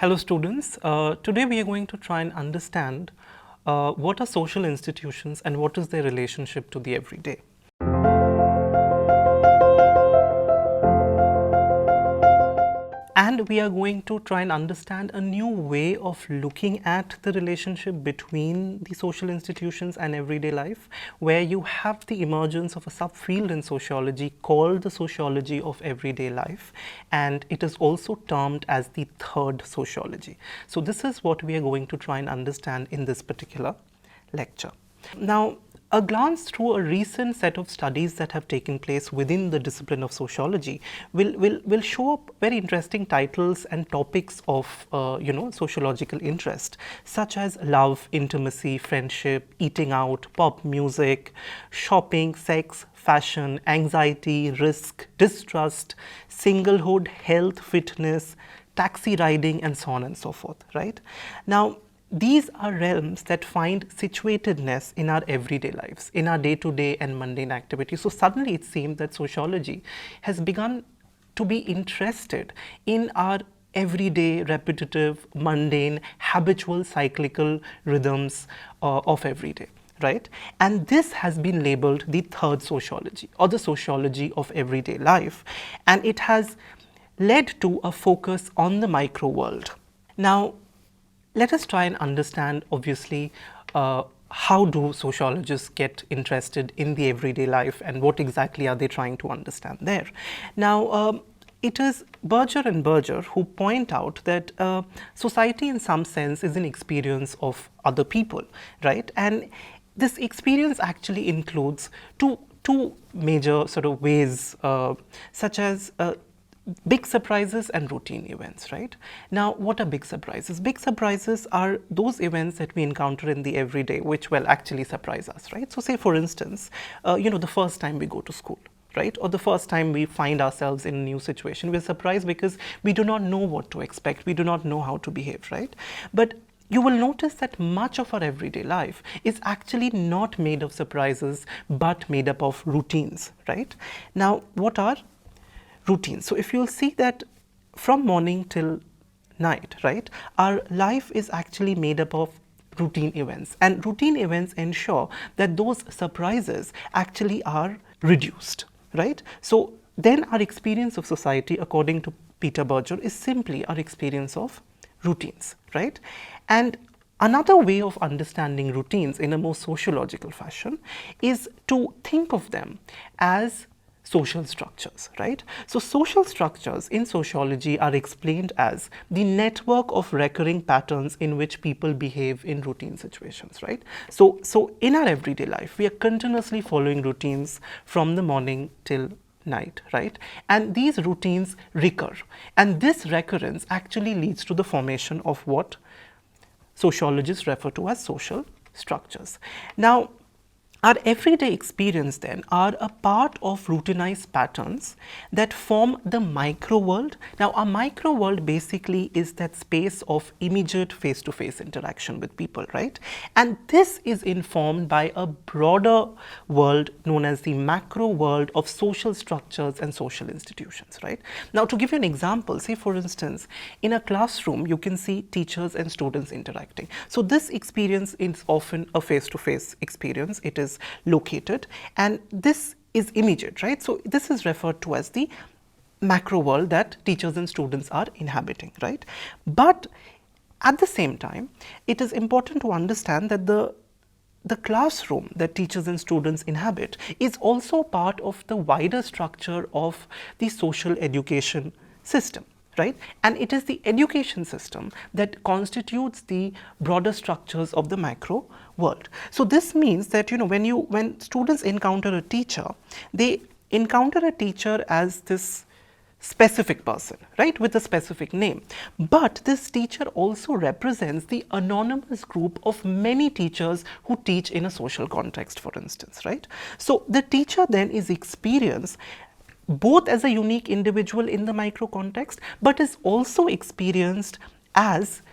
Hello students, today we are going to try and understand what are social institutions and what is their relationship to the everyday. And we are going to try and understand a new way of looking at the relationship between the social institutions and everyday life, where you have the emergence of a subfield in sociology called the sociology of everyday life, and it is also termed as the third sociology. So this is what we are going to try and understand in this particular lecture. Now, a glance through a recent set of studies that have taken place within the discipline of sociology will show up very interesting titles and topics of sociological interest, such as love, intimacy, friendship, eating out, pop music, shopping, sex, fashion, anxiety, risk, distrust, singlehood, health, fitness, taxi riding, and so on and so forth, right? Now, these are realms that find situatedness in our everyday lives, in our day-to-day and mundane activities. So suddenly it seems that sociology has begun to be interested in our everyday, repetitive, mundane, habitual, cyclical rhythms of everyday, right? And this has been labeled the third sociology, or the sociology of everyday life, and it has led to a focus on the micro world. Now, let us try and understand, obviously, how do sociologists get interested in the everyday life and what exactly are they trying to understand there. Now, it is Berger and Berger who point out that society in some sense is an experience of other people, right? And this experience actually includes two major sort of ways, such as big surprises and routine events, right? Now, what are big surprises? Big surprises are those events that we encounter in the everyday which will actually surprise us, right? So say for instance, the first time we go to school, right? Or the first time we find ourselves in a new situation, we're surprised because we do not know what to expect, we do not know how to behave, right? But you will notice that much of our everyday life is actually not made of surprises, but made up of routines, right? Now, what are routines? So if you'll see that from morning till night, right, our life is actually made up of routine events, and routine events ensure that those surprises actually are reduced, right? So then our experience of society, according to Peter Berger, is simply our experience of routines, right? And another way of understanding routines in a more sociological fashion is to think of them as social structures, right? So social structures in sociology are explained as the network of recurring patterns in which people behave in routine situations, right? So in our everyday life, we are continuously following routines from the morning till night, right? And these routines recur, and this recurrence actually leads to the formation of what sociologists refer to as social structures. Now, our everyday experience then are a part of routinized patterns that form the micro world. Now, our micro world basically is that space of immediate face-to-face interaction with people, right? And this is informed by a broader world known as the macro world of social structures and social institutions, right? Now, to give you an example, say for instance, in a classroom, you can see teachers and students interacting. So this experience is often a face-to-face experience. It is located, and this is immediate, right? So this is referred to as the macro world that teachers and students are inhabiting, right? But at the same time, it is important to understand that the classroom that teachers and students inhabit is also part of the wider structure of the social education system, right? And it is the education system that constitutes the broader structures of the macro world. So this means that when students encounter a teacher, they encounter a teacher as this specific person, right, with a specific name. But this teacher also represents the anonymous group of many teachers who teach in a social context, for instance, right? So the teacher then is experienced both as a unique individual in the micro context, but is also experienced as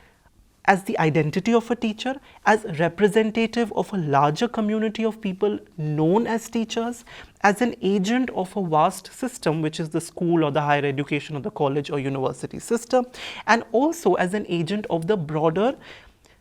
as the identity of a teacher, as representative of a larger community of people known as teachers, as an agent of a vast system, which is the school or the higher education or the college or university system, and also as an agent of the broader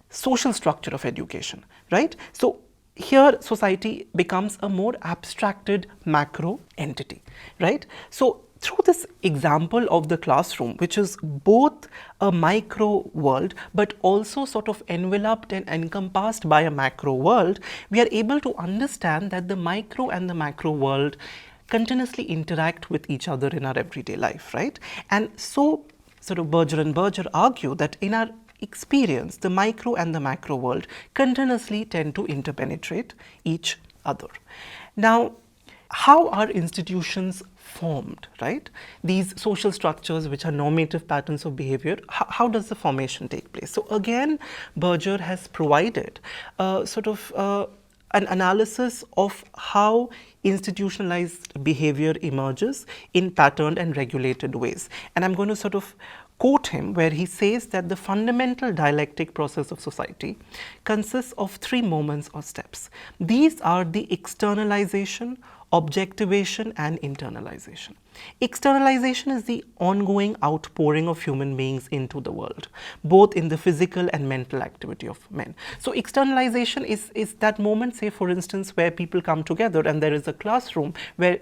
social structure of education, right? So here society becomes a more abstracted macro entity, right? So through this example of the classroom, which is both a micro world but also sort of enveloped and encompassed by a macro world, we are able to understand that the micro and the macro world continuously interact with each other in our everyday life, right? And so sort of Berger and Berger argue that in our experience, the micro and the macro world continuously tend to interpenetrate each other. Now, how are institutions formed, right? These social structures, which are normative patterns of behavior, how does the formation take place? So again, Berger has provided an analysis of how institutionalized behavior emerges in patterned and regulated ways. And I'm going to sort of quote him where he says that the fundamental dialectic process of society consists of three moments or steps. These are the externalization, objectivation, and internalization. Externalization is the ongoing outpouring of human beings into the world, both in the physical and mental activity of men. So externalization is that moment, say for instance, where people come together and there is a classroom where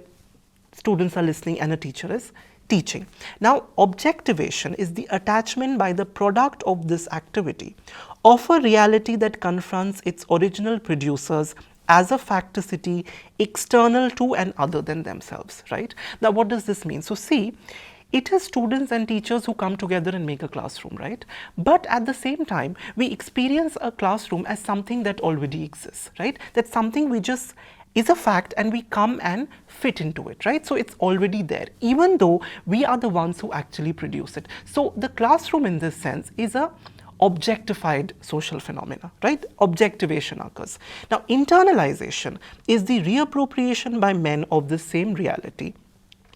students are listening and a teacher is teaching. Now, objectivation is the attachment by the product of this activity of a reality that confronts its original producers as a facticity external to and other than themselves, right? Now, what does this mean? So, see, it is students and teachers who come together and make a classroom, right? But at the same time, we experience a classroom as something that already exists, right? That's something we just is a fact and we come and fit into it, right? So it's already there, even though we are the ones who actually produce it. So the classroom in this sense is a objectified social phenomena, right? Objectivation occurs. Now, internalization is the reappropriation by men of the same reality,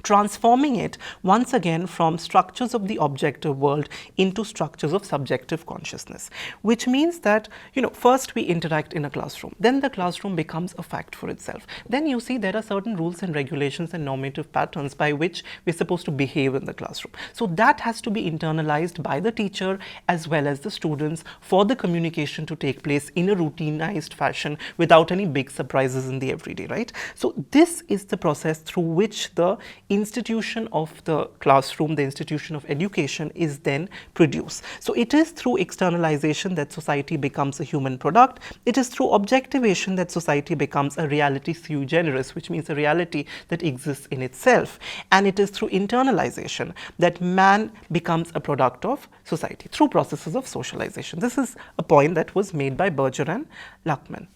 transforming it once again from structures of the objective world into structures of subjective consciousness, which means that, first we interact in a classroom, then the classroom becomes a fact for itself. Then you see there are certain rules and regulations and normative patterns by which we're supposed to behave in the classroom. So that has to be internalized by the teacher as well as the students for the communication to take place in a routinized fashion without any big surprises in the everyday, right? So this is the process through which the institution of the classroom, the institution of education is then produced. So it is through externalization that society becomes a human product. It is through objectivation that society becomes a reality sui generis, which means a reality that exists in itself. And it is through internalization that man becomes a product of society through processes of socialization. This is a point that was made by Berger and Luckman.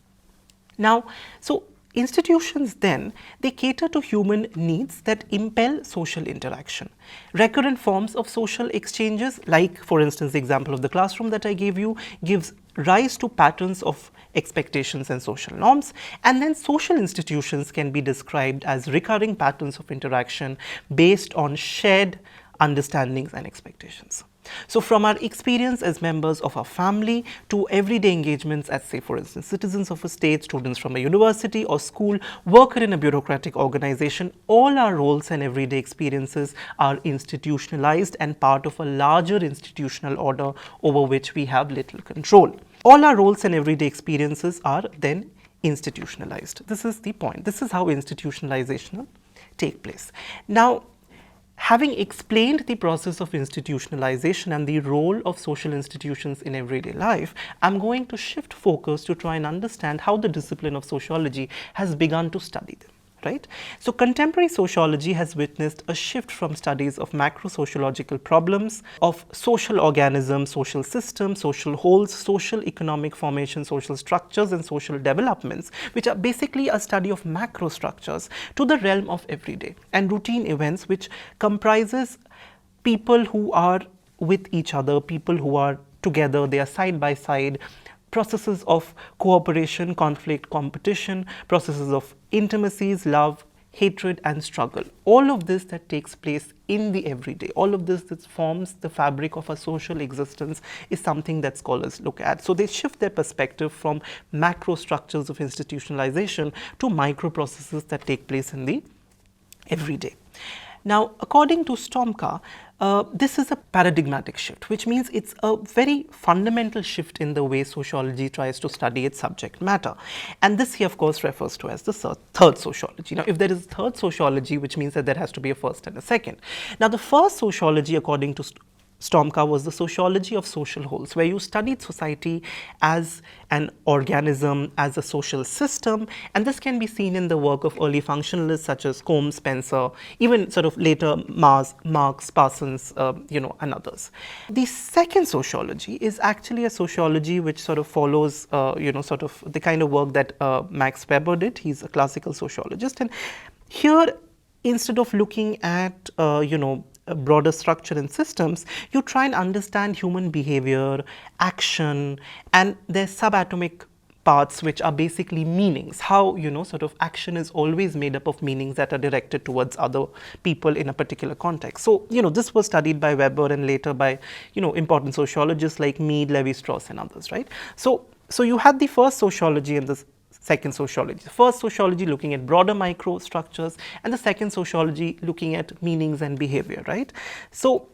Now, so institutions then, they cater to human needs that impel social interaction. Recurrent forms of social exchanges, like for instance the example of the classroom that I gave you, gives rise to patterns of expectations and social norms. And then social institutions can be described as recurring patterns of interaction based on shared understandings and expectations. So from our experience as members of our family to everyday engagements as, say for instance, citizens of a state, students from a university or school, worker in a bureaucratic organization, all our roles and everyday experiences are institutionalized and part of a larger institutional order over which we have little control. All our roles and everyday experiences are then institutionalized. This is the point. This is how institutionalization take place. Now, having explained the process of institutionalization and the role of social institutions in everyday life, I'm going to shift focus to try and understand how the discipline of sociology has begun to study them, right? So contemporary sociology has witnessed a shift from studies of macro-sociological problems, of social organisms, social systems, social wholes, social economic formation, social structures and social developments, which are basically a study of macro structures, to the realm of everyday and routine events, which comprises people who are with each other, people who are together, they are side by side, processes of cooperation, conflict, competition, processes of intimacies, love, hatred and struggle. All of this that takes place in the everyday, all of this that forms the fabric of a social existence is something that scholars look at. So they shift their perspective from macro structures of institutionalization to micro processes that take place in the everyday. Now, according to Stomka, this is a paradigmatic shift, which means it's a very fundamental shift in the way sociology tries to study its subject matter. And this he, of course, refers to as the third sociology. Now, if there is a third sociology, which means that there has to be a first and a second. Now, the first sociology, according to Stomka, was the sociology of social wholes, where you studied society as an organism, as a social system, and this can be seen in the work of early functionalists such as Combe, Spencer, even sort of later Marx, Parsons, and others. The second sociology is actually a sociology which sort of follows, sort of the kind of work that Max Weber did. He's a classical sociologist, and here, instead of looking at, broader structure and systems, you try and understand human behavior, action, and their subatomic parts, which are basically meanings. How, sort of action is always made up of meanings that are directed towards other people in a particular context. So, this was studied by Weber and later by, important sociologists like Mead, Levi-Strauss, and others, right? So you had the first sociology and the second sociology. The first sociology looking at broader micro structures, and the second sociology looking at meanings and behavior, right? So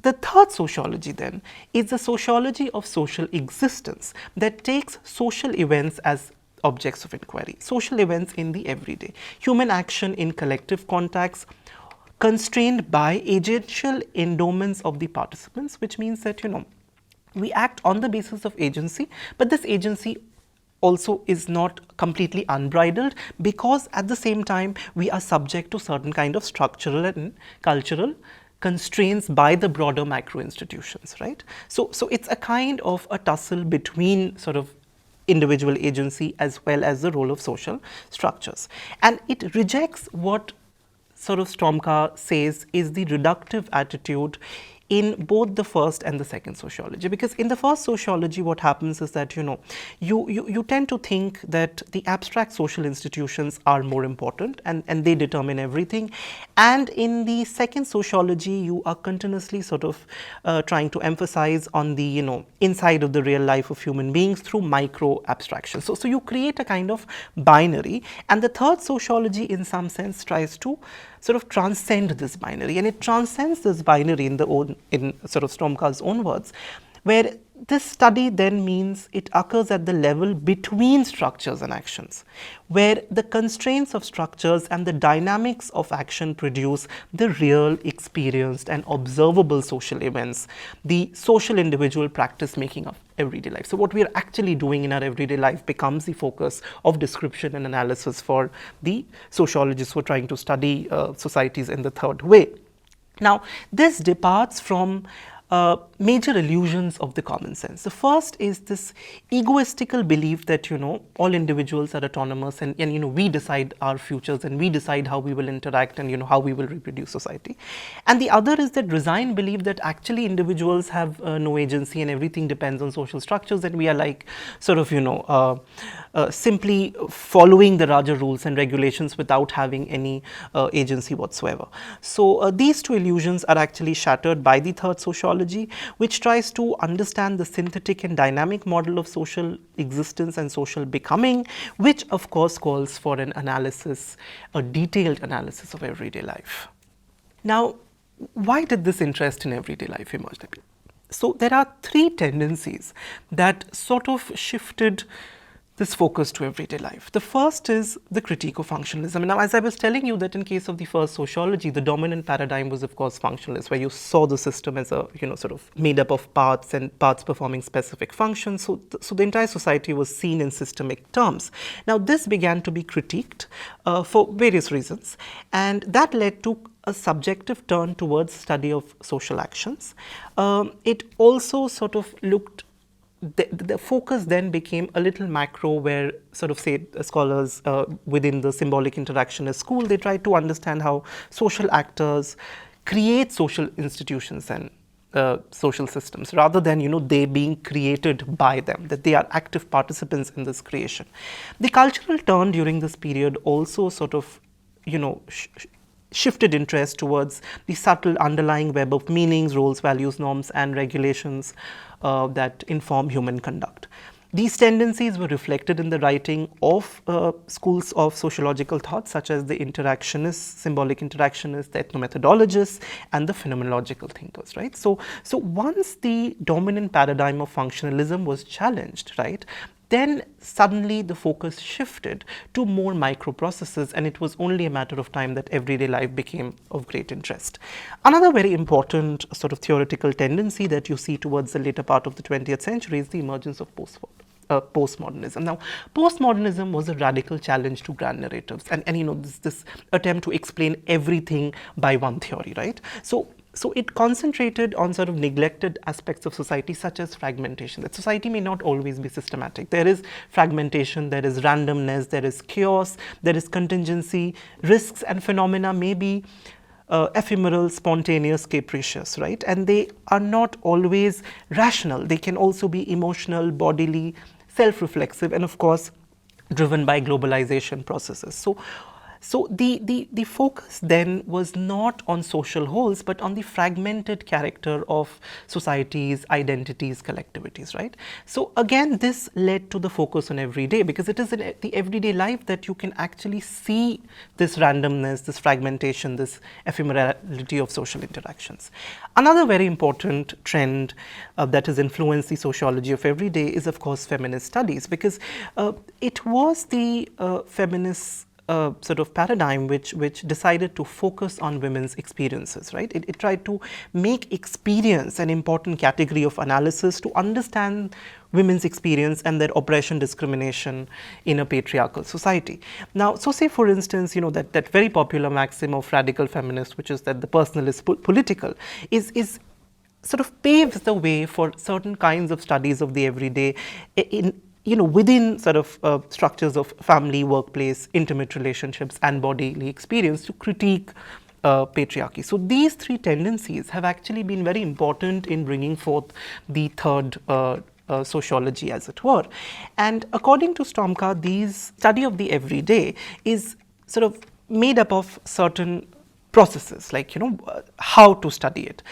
the third sociology then is the sociology of social existence that takes social events as objects of inquiry, social events in the everyday, human action in collective contacts, constrained by agential endowments of the participants, which means that, we act on the basis of agency, but this agency also is not completely unbridled, because at the same time we are subject to certain kind of structural and cultural constraints by the broader macro institutions, right? So it's a kind of a tussle between sort of individual agency as well as the role of social structures, and it rejects what sort of Stomka says is the reductive attitude in both the first and the second sociology. Because in the first sociology, what happens is that, you tend to think that the abstract social institutions are more important and they determine everything. And in the second sociology, you are continuously sort of trying to emphasize on the, inside of the real life of human beings through micro abstraction. So you create a kind of binary, and the third sociology in some sense tries to sort of transcend this binary, and it transcends this binary in sort of Stomka's own words, where this study then means it occurs at the level between structures and actions, where the constraints of structures and the dynamics of action produce the real, experienced and observable social events, the social individual practice making of everyday life. So what we are actually doing in our everyday life becomes the focus of description and analysis for the sociologists who are trying to study societies in the third way. Now, this departs from major illusions of the common sense. The first is this egoistical belief that, all individuals are autonomous and we decide our futures and we decide how we will interact and, how we will reproduce society. And the other is that resigned belief that actually individuals have no agency and everything depends on social structures, and we are like sort of, simply following the larger rules and regulations without having any agency whatsoever. So these two illusions are actually shattered by the third sociology, which tries to understand the synthetic and dynamic model of social existence and social becoming, which of course calls for an analysis, a detailed analysis of everyday life. Now, why did this interest in everyday life emerge? So there are three tendencies that sort of shifted this focus to everyday life. The first is the critique of functionalism. Now, as I was telling you that in case of the first sociology, the dominant paradigm was of course functionalist, where you saw the system as a, sort of made up of parts and parts performing specific functions. So the entire society was seen in systemic terms. Now, this began to be critiqued for various reasons, and that led to a subjective turn towards study of social actions. It also sort of looked the focus then became a little macro, where sort of say scholars within the symbolic interactionist school, they tried to understand how social actors create social institutions and social systems, rather than they being created by them, that they are active participants in this creation. The cultural turn during this period also sort of shifted interest towards the subtle underlying web of meanings, roles, values, norms, and regulations that inform human conduct. These tendencies were reflected in the writing of schools of sociological thought, such as the interactionists, symbolic interactionists, the ethnomethodologists, and the phenomenological thinkers, right? So once the dominant paradigm of functionalism was challenged, right, then suddenly the focus shifted to more microprocesses, and it was only a matter of time that everyday life became of great interest. Another very important sort of theoretical tendency that you see towards the later part of the 20th century is the emergence of postmodernism. Now, postmodernism was a radical challenge to grand narratives, and this attempt to explain everything by one theory, right? So it concentrated on sort of neglected aspects of society, such as fragmentation, that society may not always be systematic. There is fragmentation, there is randomness, there is chaos, there is contingency, risks and phenomena may be ephemeral, spontaneous, capricious, right? And they are not always rational. They can also be emotional, bodily, self-reflexive, and of course, driven by globalization processes. So the focus then was not on social wholes, but on the fragmented character of societies, identities, collectivities, right? So again, this led to the focus on everyday, because it is in the everyday life that you can actually see this randomness, this fragmentation, this ephemerality of social interactions. Another very important trend that has influenced the sociology of everyday is, of course, feminist studies, because it was the feminists sort of paradigm which decided to focus on women's experiences, right? It tried to make experience an important category of analysis to understand women's experience and their oppression, discrimination in a patriarchal society. Now, so say for instance, that very popular maxim of radical feminists, which is that the personal is political, is sort of paves the way for certain kinds of studies of the everyday within sort of structures of family, workplace, intimate relationships, and bodily experience to critique patriarchy. So these three tendencies have actually been very important in bringing forth the third sociology, as it were. And according to Stormka, these study of the everyday is sort of made up of certain processes, like how to study it.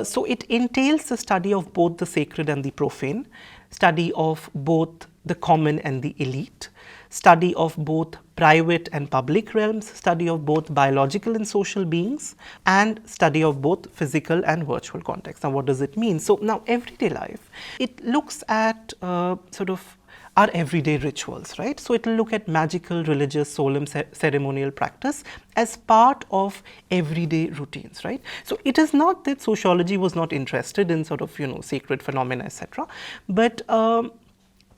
So it entails the study of both the sacred and the profane, study of both the common and the elite, study of both private and public realms, study of both biological and social beings, and study of both physical and virtual contexts. Now, what does it mean? So now everyday life, it looks at sort of our everyday rituals, right? So it will look at magical, religious, solemn, ceremonial practice as part of everyday routines, right? So it is not that sociology was not interested in sort of, sacred phenomena, etc., but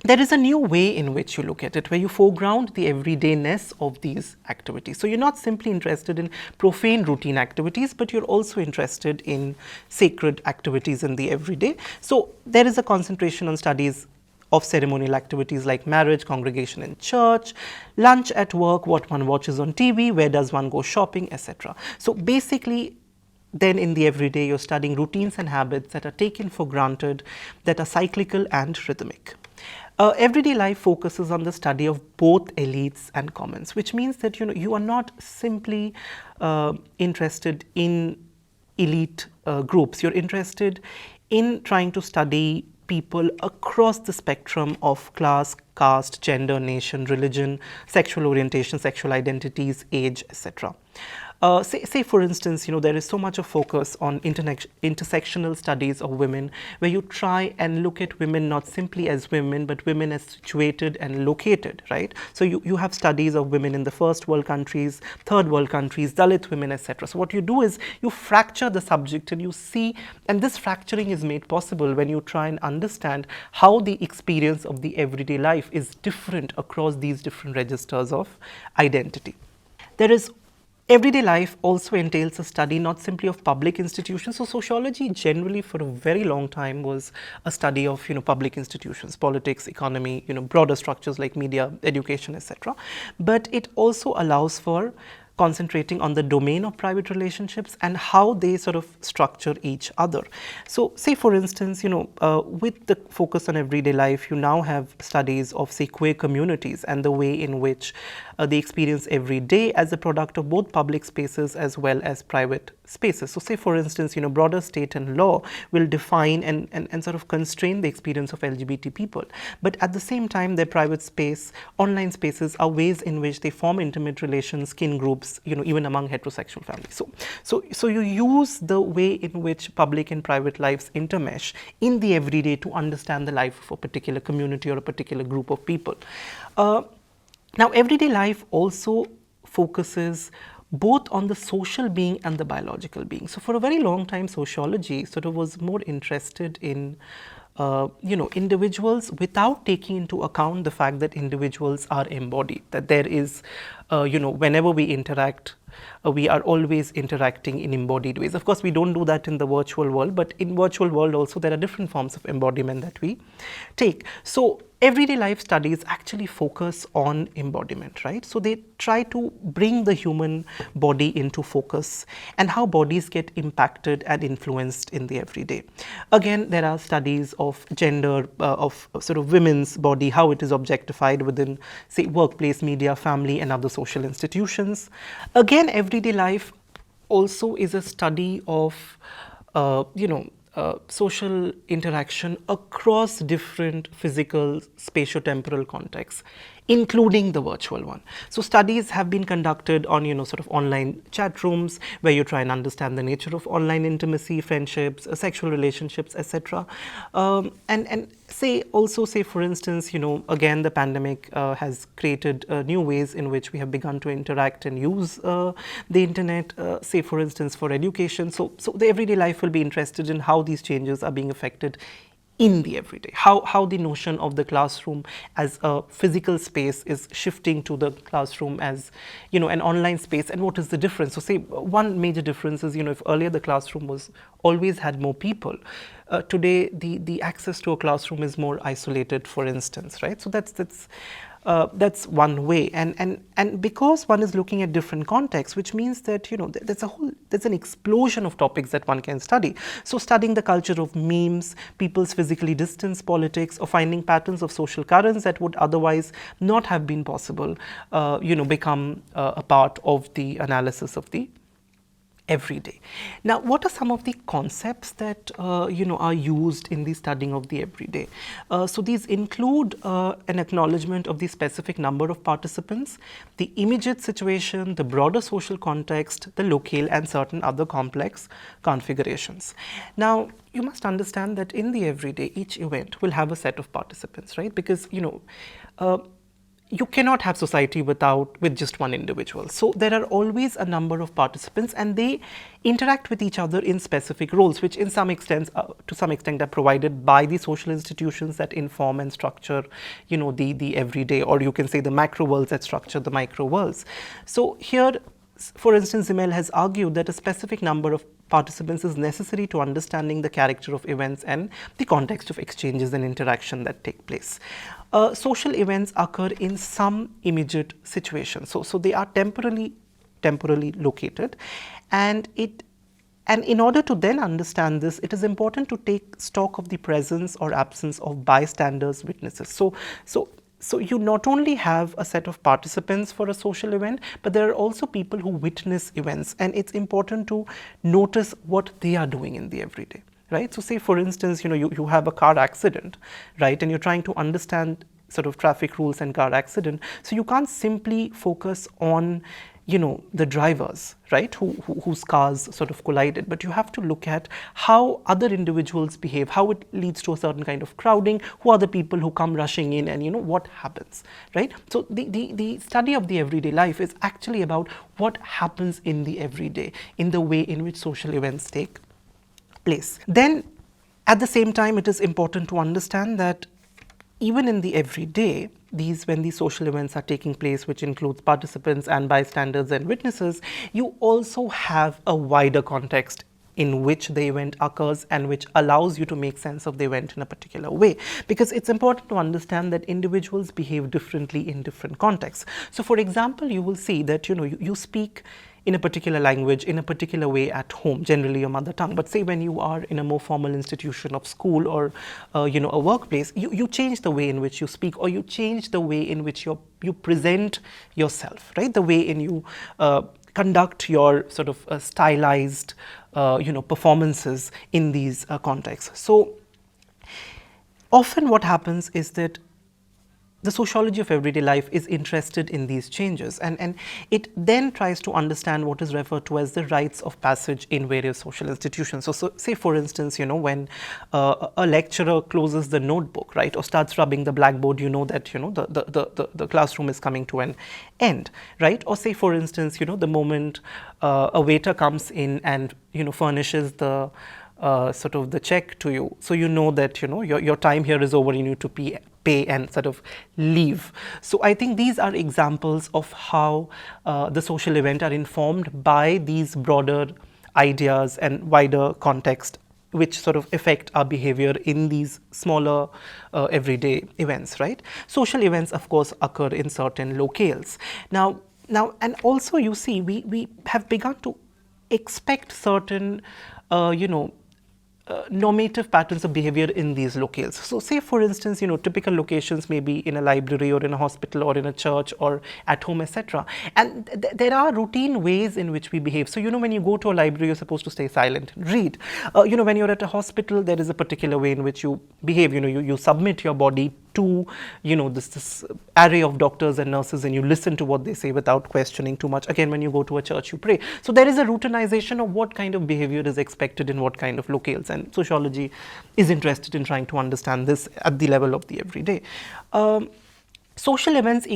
there is a new way in which you look at it, where you foreground the everydayness of these activities. So you're not simply interested in profane routine activities, but you're also interested in sacred activities in the everyday. So there is a concentration on studies of ceremonial activities like marriage, congregation in church, lunch at work, what one watches on TV, where does one go shopping, etc. So basically, then in the everyday, you're studying routines and habits that are taken for granted, that are cyclical and rhythmic. Everyday life focuses on the study of both elites and commons, which means that you are not simply interested in elite groups. You're interested in trying to study people across the spectrum of class, caste, gender, nation, religion, sexual orientation, sexual identities, age, etc. Say for instance, there is so much of focus on intersectional studies of women, where you try and look at women not simply as women, but women as situated and located, right? So you have studies of women in the first world countries, third world countries, Dalit women, etc. So what you do is you fracture the subject and you see, and this fracturing is made possible when you try and understand how the experience of the everyday life is different across these different registers of identity. Everyday life also entails a study not simply of public institutions. So sociology generally for a very long time was a study of public institutions, politics, economy, broader structures like media, education, etc. But it also allows for concentrating on the domain of private relationships and how they sort of structure each other. So say for instance, with the focus on everyday life, you now have studies of say queer communities and the way in which they experience every day as a product of both public spaces as well as private spaces. So say for instance, broader state and law will define and sort of constrain the experience of LGBT people, but at the same time their private space, online spaces are ways in which they form intimate relations, kin groups, even among heterosexual families. So you use the way in which public and private lives intermesh in the everyday to understand the life of a particular community or a particular group of people. Now, everyday life also focuses both on the social being and the biological being. So for a very long time, sociology sort of was more interested in individuals without taking into account the fact that individuals are embodied, that there is, whenever we interact, we are always interacting in embodied ways. Of course, we don't do that in the virtual world, but in virtual world also there are different forms of embodiment that we take. So everyday life studies actually focus on embodiment, right? So they try to bring the human body into focus and how bodies get impacted and influenced in the everyday. Again, there are studies of gender, of sort of women's body, how it is objectified within, say, workplace, media, family, and other social institutions. Again, everyday life also is a study of, social interaction across different physical, spatio-temporal contexts, including the virtual one. So studies have been conducted on, sort of online chat rooms where you try and understand the nature of online intimacy, friendships, sexual relationships, etc. And say for instance, again, the pandemic has created new ways in which we have begun to interact and use the internet, say for instance, for education. So the everyday life will be interested in how these changes are being affected in the everyday, how the notion of the classroom as a physical space is shifting to the classroom as, an online space, and what is the difference. So say one major difference is, if earlier the classroom was always had more people, today the access to a classroom is more isolated, for instance, right? So that's one way, and because one is looking at different contexts, which means that there's an explosion of topics that one can study. So studying the culture of memes, people's physically distanced politics, or finding patterns of social currents that would otherwise not have been possible, become a part of the analysis of the everyday. Now, what are some of the concepts that are used in the studying of the everyday? So these include an acknowledgement of the specific number of participants, the immediate situation, the broader social context, the locale, and certain other complex configurations. Now, you must understand that in the everyday, each event will have a set of participants, right? Because you cannot have society with just one individual. So there are always a number of participants, and they interact with each other in specific roles, which to some extent are provided by the social institutions that inform and structure, the everyday, or you can say the macro worlds that structure the micro worlds. So here, for instance, Zimmel has argued that a specific number of participants is necessary to understanding the character of events and the context of exchanges and interaction that take place. Social events occur in some immediate situations, so they are temporally located, and in order to then understand this, it is important to take stock of the presence or absence of bystanders, witnesses. So you not only have a set of participants for a social event, but there are also people who witness events, and it's important to notice what they are doing in the everyday, right? So say for instance, you have a car accident, right? And you're trying to understand sort of traffic rules and car accident. So you can't simply focus on the drivers, right, whose cars sort of collided, but you have to look at how other individuals behave, how it leads to a certain kind of crowding, who are the people who come rushing in, and what happens, right? So the study of the everyday life is actually about what happens in the everyday, in the way in which social events take place. Then at the same time, it is important to understand that even in the everyday, when these social events are taking place, which includes participants and bystanders and witnesses, you also have a wider context in which the event occurs and which allows you to make sense of the event in a particular way. Because it's important to understand that individuals behave differently in different contexts. So for example, you will see that you speak in a particular language, in a particular way at home, generally your mother tongue. But say when you are in a more formal institution of school or a workplace, you change the way in which you speak, or you change the way in which you present yourself, right? The way in you conduct your sort of stylized performances in these contexts. So often what happens is that the sociology of everyday life is interested in these changes, and it then tries to understand what is referred to as the rites of passage in various social institutions. So say for instance, when a lecturer closes the notebook, right, or starts rubbing the blackboard, that the classroom is coming to an end, right? Or say for instance, the moment a waiter comes in and furnishes the sort of the check to you, so that your time here is over, you need to pay and sort of leave. So I think these are examples of how the social event are informed by these broader ideas and wider context which sort of affect our behavior in these smaller everyday events, right? Social events, of course, occur in certain locales. Now, and also you see, we have begun to expect certain, normative patterns of behavior in these locales. So say for instance, typical locations may be in a library or in a hospital or in a church or at home, etc. And there are routine ways in which we behave. So when you go to a library, you're supposed to stay silent and read. When you're at a hospital, there is a particular way in which you behave. You submit your body to this array of doctors and nurses, and you listen to what they say without questioning too much. Again, when you go to a church, you pray. So there is a routinization of what kind of behavior is expected in what kind of locales, and sociology is interested in trying to understand this at the level of the everyday. Social events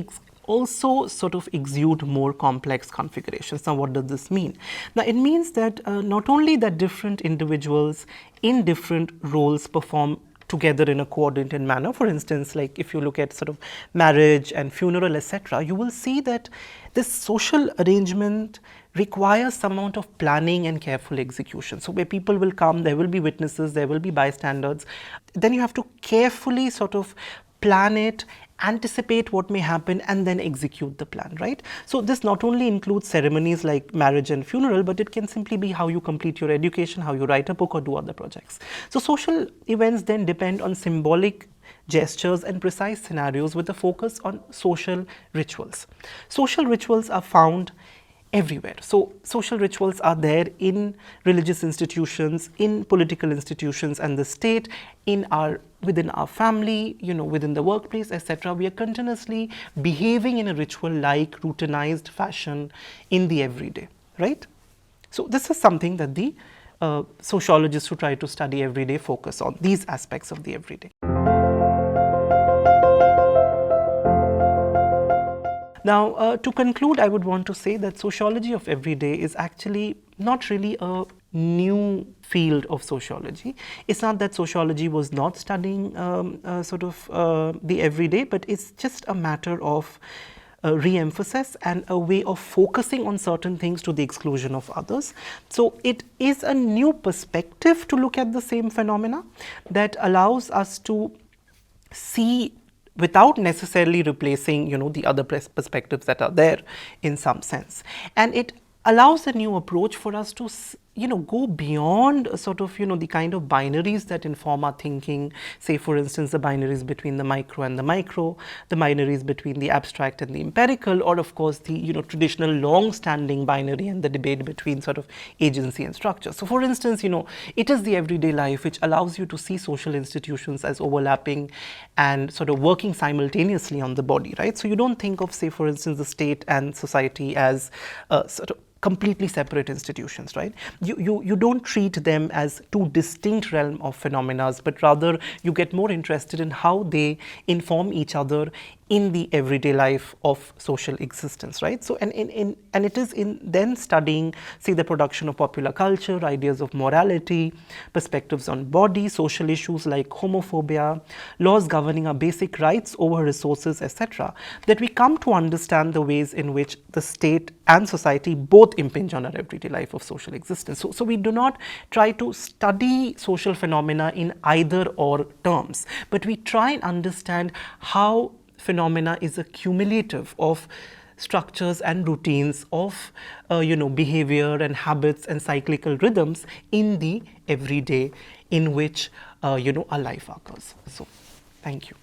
also sort of exude more complex configurations. Now, what does this mean? Now, it means that not only that different individuals in different roles perform together in a coordinated manner. For instance, like if you look at sort of marriage and funeral, etc., you will see that this social arrangement requires some amount of planning and careful execution. So where people will come, there will be witnesses, there will be bystanders. Then you have to carefully sort of plan it, anticipate what may happen, and then execute the plan, right? So this not only includes ceremonies like marriage and funeral, but it can simply be how you complete your education, how you write a book or do other projects. So social events then depend on symbolic gestures and precise scenarios with a focus on social rituals. Social rituals are found everywhere. So social rituals are there in religious institutions, in political institutions and the state, within our family, within the workplace, etc. We are continuously behaving in a ritual-like, routinized fashion in the everyday, right? So this is something that the sociologists who try to study everyday focus on, these aspects of the everyday. Now, to conclude, I would want to say that sociology of everyday is actually not really a new field of sociology. It's not that sociology was not studying the everyday, but it's just a matter of re-emphasis and a way of focusing on certain things to the exclusion of others. So it is a new perspective to look at the same phenomena that allows us to see without necessarily replacing, the other perspectives that are there in some sense. And it allows a new approach for us to go beyond the kind of binaries that inform our thinking. Say for instance, the binaries between the micro and the macro, the binaries between the abstract and the empirical, or of course the traditional long-standing binary and the debate between sort of agency and structure. So for instance, it is the everyday life which allows you to see social institutions as overlapping and sort of working simultaneously on the body, right? So you don't think of, say for instance, the state and society as sort of completely separate institutions, right? You don't treat them as two distinct realms of phenomena, but rather you get more interested in how they inform each other in the everyday life of social existence, right? So, and it is in then studying, say, the production of popular culture, ideas of morality, perspectives on body, social issues like homophobia, laws governing our basic rights over resources, etc., that we come to understand the ways in which the state and society both impinge on our everyday life of social existence. So we do not try to study social phenomena in either or terms, but we try and understand how phenomena is a cumulative of structures and routines of behavior and habits and cyclical rhythms in the everyday in which our life occurs. So thank you.